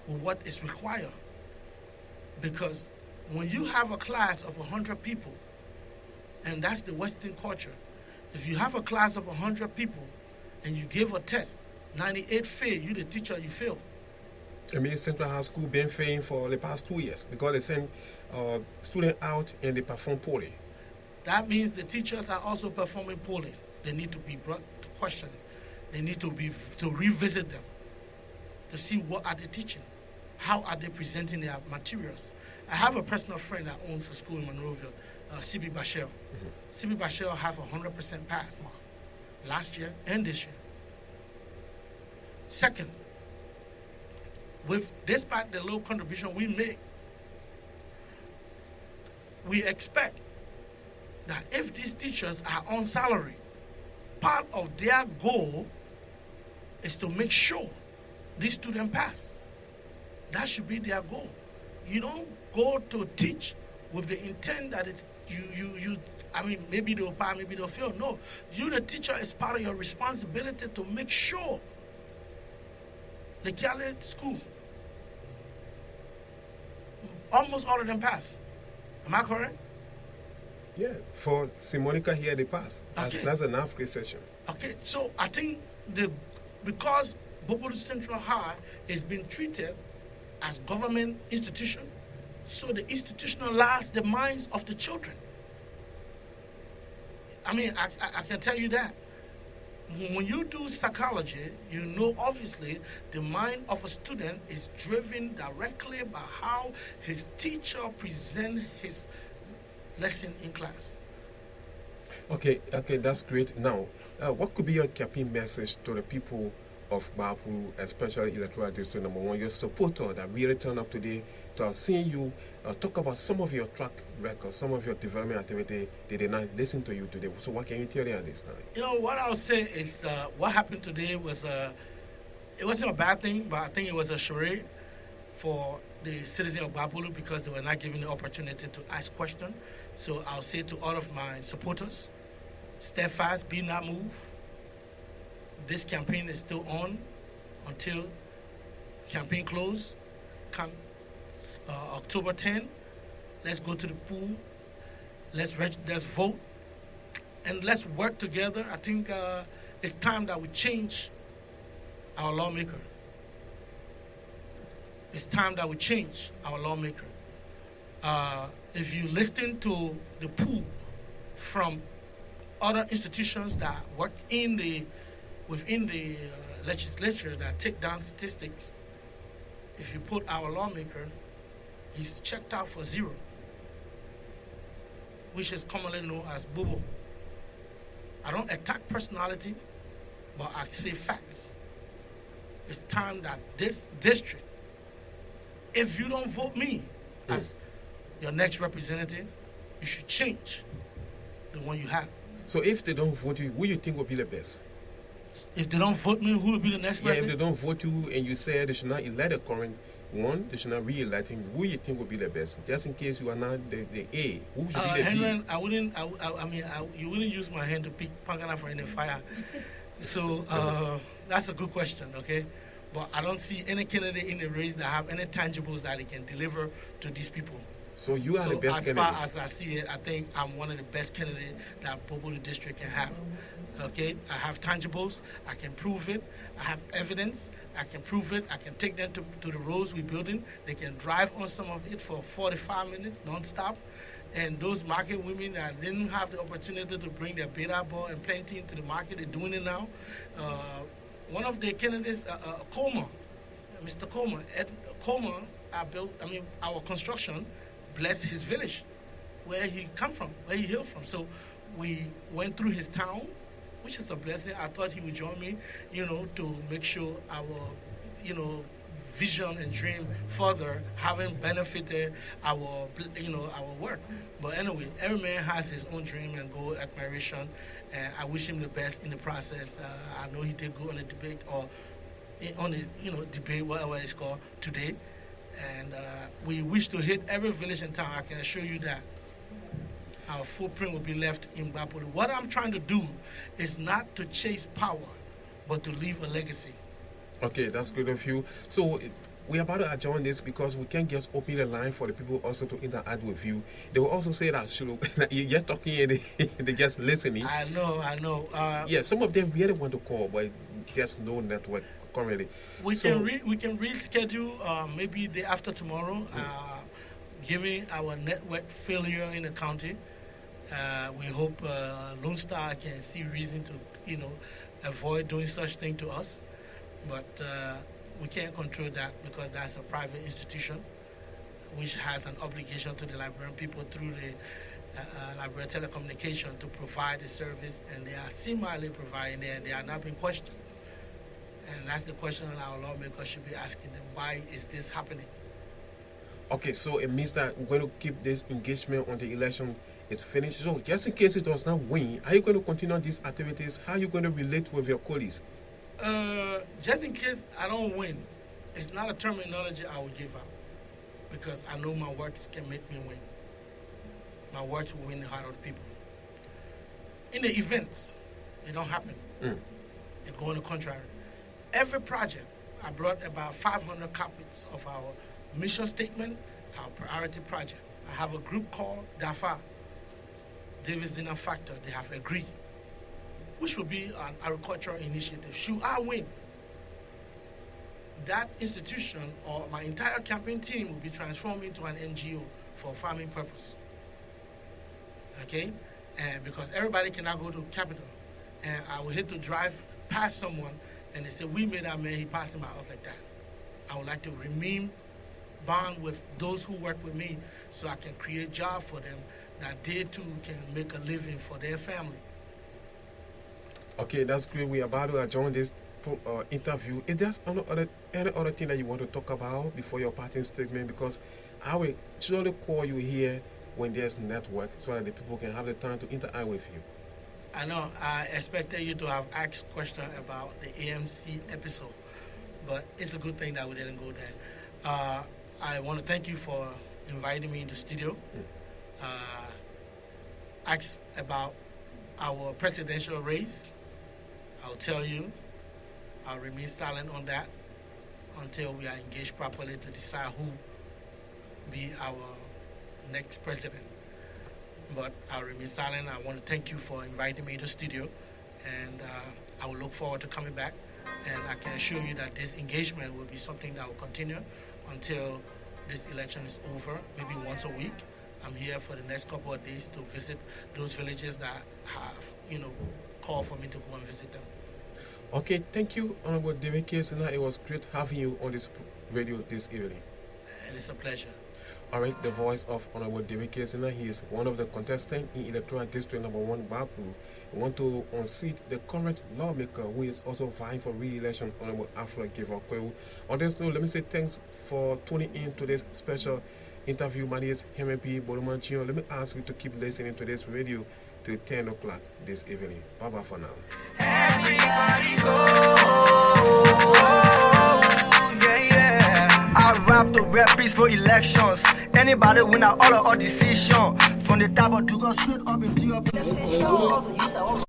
with what is required. Because when you have a class of 100 people, and that's the Western culture, if you have a class of 100 people and you give a test, 98 fail, you the teacher, you fail. I mean, Central High School been failing for the past 2 years because they send students out and they perform poorly. That means the teachers are also performing poorly. They need to be brought to question. They need to revisit them to see what are they teaching, how are they presenting their materials. I have a personal friend that owns a school in Monrovia, CB Bashir. CB Bashir have 100% pass mark last year and this year. Second, despite the low contribution we make, we expect that if these teachers are on salary, part of their goal is to make sure these students pass. That should be their goal. You don't go to teach with the intent that it's maybe they'll pass, maybe they'll fail. No, you the teacher is part of your responsibility to make sure the Gale school, almost all of them pass. Am I correct? Yeah, for Simonica here they pass. Okay. That's an African session. Okay, so I think because Gbarpolu Central High is being treated as government institution, so the institutionalize the minds of the children. I mean, I can tell you that. When you do psychology, you know obviously the mind of a student is driven directly by how his teacher presents his lesson in class. Okay, that's great. Now, what could be your campaign message to the people of Gbarpolu, especially electoral district number 1, your supporter that really turn up today to seeing you talk about some of your track record, some of your development activity? They did not listen to you today. So what can you tell them at this time? You know, what I'll say is what happened today was, it wasn't a bad thing, but I think it was a charade for the citizens of Gbarpolu because they were not given the opportunity to ask questions. So I'll say to all of my supporters, stay fast, be not moved. This campaign is still on until campaign close. Come October 10, let's go to the pool. Let's vote, and let's work together. I think it's time that we change our lawmaker. It's time that we change our lawmaker. If you listen to the pool from other institutions that work within the legislature that take down statistics, if you put our lawmaker, he's checked out for 0, which is commonly known as Bobo. I don't attack personality, but I say facts. It's time that this district, if you don't vote me as your next representative, you should change the one you have. So if they don't vote you, who you think will be the best? If they don't vote me, who will be the next person? If they don't vote you and you say they should not elect the current one, they should not re-elect him, who you think will be the best? Just in case you are not the A, who should be the Henry, B? You wouldn't use my hand to pick Pangana for any fire. So that's a good question, okay? But I don't see any candidate in the race that have any tangibles that they can deliver to these people. So you are the best candidate. As far as I see it, I think I'm one of the best candidates that Gbarpolu district can have. Okay, I have tangibles. I can prove it. I have evidence. I can prove it. I can take them to the roads we're building. They can drive on some of it for 45 minutes non-stop. And those market women that didn't have the opportunity to bring their beta ball and plenty into the market, they're doing it now. One of the candidates, Coma, Mr. Coma, Ed Coma, our construction blessed his village, where he come from, where he hailed from. So we went through his town, which is a blessing. I thought he would join me, to make sure our, vision and dream further, having benefited our work. But anyway, every man has his own dream and goal, admiration, and I wish him the best in the process. I know he did go on a debate or on a debate, whatever it's called, today. And we wish to hit every village in town. I can assure you that our footprint will be left in Gbarpolu. What I'm trying to do is not to chase power, but to leave a legacy. Okay, that's good of you. So we're about to adjourn this because we can't just open the line for the people also to interact with you. They will also say that you're just talking and they just listening. I know. Yeah, some of them really want to call, but there's no network currently. We can reschedule maybe day after tomorrow, given our network failure in the county. We hope Lone Star can see reason to, avoid doing such thing to us. But we can't control that because that's a private institution which has an obligation to the Liberian people through the Liberian Telecommunication to provide the service, and they are similarly providing it, and they are not being questioned. And that's the question our lawmakers should be asking them: why is this happening? Okay, so it means that we're going to keep this engagement on the election. It's finished. So just in case it does not win, are you going to continue these activities? How are you going to relate with your colleagues? Just in case I don't win, it's not a terminology I will give out because I know my words can make me win. My words will win the heart of the people. In the events, it don't happen. It go on the contrary. Every project, I brought about 500 copies of our mission statement, our priority project. I have a group called DAFA, David Zinnah Factor. They have agreed, which will be an agricultural initiative. Should I win, that institution or my entire campaign team will be transformed into an NGO for farming purpose. Okay? And because everybody cannot go to capital. And I will hate to drive past someone and they say, we made that man, he passing by us like that. I would like to remain bound with those who work with me so I can create jobs for them that they too can make a living for their family. Okay, that's great. We're about to adjourn this interview. Is there any other thing that you want to talk about before your parting statement? Because I will surely call you here when there's network so that the people can have the time to interact with you. I know. I expected you to have asked questions about the AMC episode, but it's a good thing that we didn't go there. I want to thank you for inviting me in the studio. Ask about our presidential race. I'll tell you, I'll remain silent on that until we are engaged properly to decide who be our next president. But I'll remain silent. I want to thank you for inviting me to the studio, and I will look forward to coming back. And I can assure you that this engagement will be something that will continue until this election is over, maybe once a week. I'm here for the next couple of days to visit those villages that have, called for me to go and visit them. Okay, thank you, Honorable David K. Zinnah. It was great having you on this radio this evening. And it's a pleasure. All right, the voice of Honorable David K. Zinnah. He is one of the contestants in Electoral District Number 1, Gbarpolu. We want to unseat the current lawmaker who is also vying for re-election, Honorable Gbarpolu. On this note, let me say thanks for tuning in to this special interview. My name is MP Bolumanchio. Let me ask you to keep listening to this radio till 10 o'clock this evening. Bye-bye for now. Everybody go. I rap to rap peaceful elections. Anybody win all decision. From the top of to go straight up into your